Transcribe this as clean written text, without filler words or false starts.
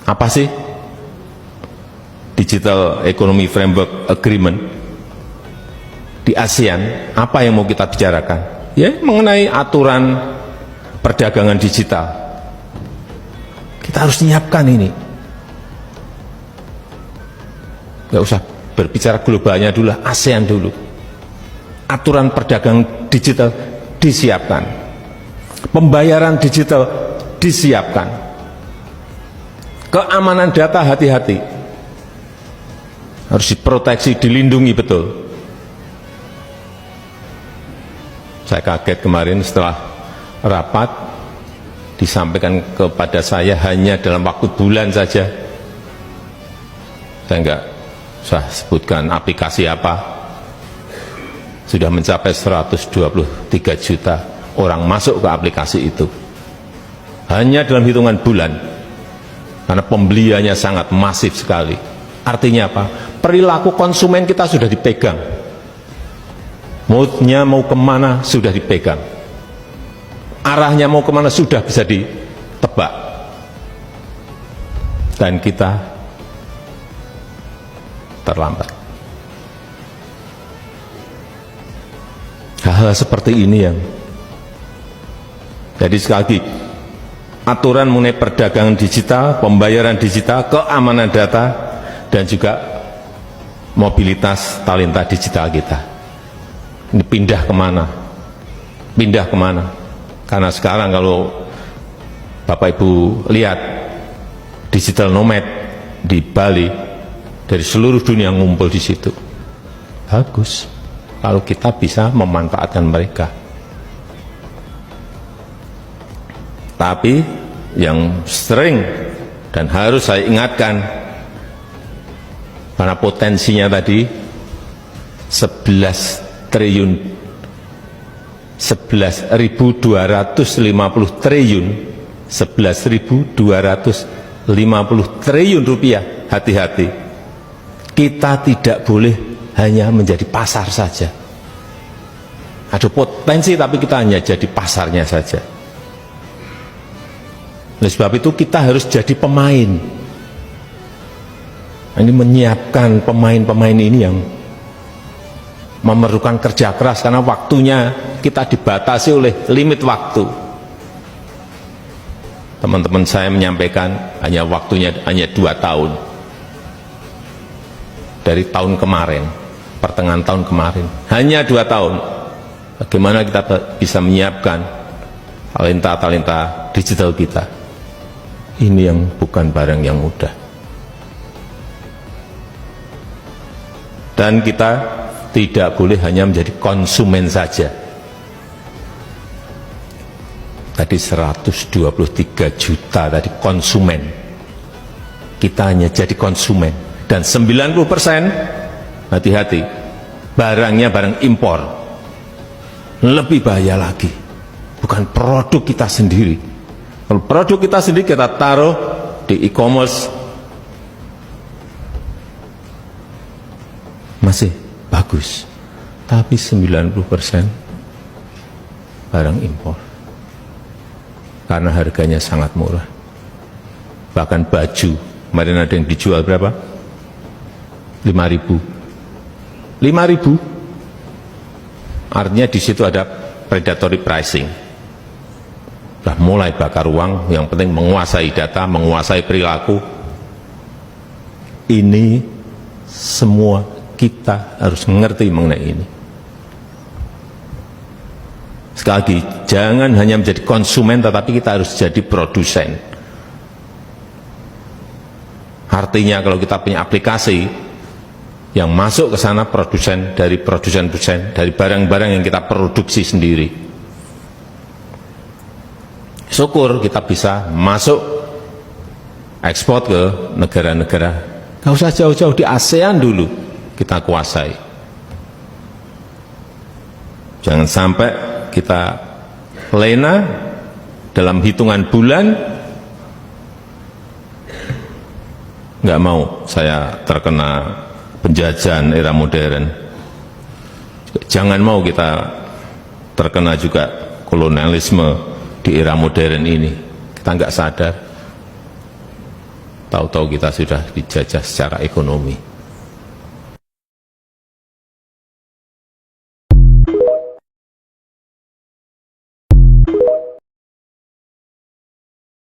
Apa sih Digital Economy Framework Agreement di ASEAN? Apa yang mau kita bicarakan? Ya, mengenai aturan perdagangan digital. Kita harus menyiapkan ini. Nggak usah berbicara globalnya dulu, ASEAN dulu. Aturan perdagangan digital disiapkan. Pembayaran digital disiapkan. Keamanan data hati-hati. Harus diproteksi, dilindungi betul. Saya kaget kemarin setelah rapat disampaikan kepada saya hanya dalam waktu bulan saja. Saya enggak usah sebutkan aplikasi apa, sudah mencapai 123 juta orang masuk ke aplikasi itu hanya dalam hitungan bulan, karena pembeliannya sangat masif sekali. Artinya apa? Perilaku konsumen kita sudah dipegang, moodnya mau kemana sudah dipegang, arahnya mau kemana sudah bisa ditebak, dan kita terlambat. Hal-hal seperti ini yang jadi sekali lagi, aturan mengenai perdagangan digital, pembayaran digital, keamanan data, dan juga mobilitas talenta digital kita. Ini pindah kemana? Pindah kemana? Karena sekarang kalau Bapak Ibu lihat, digital nomad di Bali dari seluruh dunia ngumpul di situ. Bagus kalau kita bisa memanfaatkan mereka. Tapi yang sering dan harus saya ingatkan, karena potensinya tadi 11.250 triliun, 11.250 triliun rupiah. Hati-hati, kita tidak boleh hanya menjadi pasar saja. Ada potensi tapi kita hanya jadi pasarnya saja. Oleh sebab itu kita harus jadi pemain. Ini menyiapkan pemain-pemain ini yang memerlukan kerja keras, karena waktunya kita dibatasi oleh limit waktu. Teman-teman saya menyampaikan hanya waktunya hanya 2 tahun. Dari tahun kemarin, pertengahan tahun kemarin, hanya 2 tahun. Bagaimana kita bisa menyiapkan talenta-talenta digital kita? Ini yang bukan barang yang mudah. Dan kita tidak boleh hanya menjadi konsumen saja. Tadi 123 juta tadi konsumen. Kita hanya jadi konsumen. Dan 90%, hati-hati, barangnya barang impor. Lebih bahaya lagi, bukan produk kita sendiri. Kalau produk kita sendiri kita taruh di e-commerce, masih bagus, tapi 90% barang impor karena harganya sangat murah. Bahkan baju kemarin ada yang dijual berapa? 5.000. Artinya di situ ada predatory pricing. Sudah mulai bakar uang, yang penting menguasai data, menguasai perilaku. Ini semua kita harus mengerti mengenai ini. Sekali lagi, jangan hanya menjadi konsumen, tetapi kita harus jadi produsen. Artinya kalau kita punya aplikasi yang masuk ke sana produsen, dari barang-barang yang kita produksi sendiri. Syukur kita bisa masuk ekspor ke negara-negara. Gak usah jauh-jauh, di ASEAN dulu kita kuasai. Jangan sampai kita lena dalam hitungan bulan. Nggak mau saya terkena penjajahan era modern. Jangan mau kita terkena juga kolonialisme di era modern ini. Kita nggak sadar. tahu-tahu kita sudah dijajah secara ekonomi.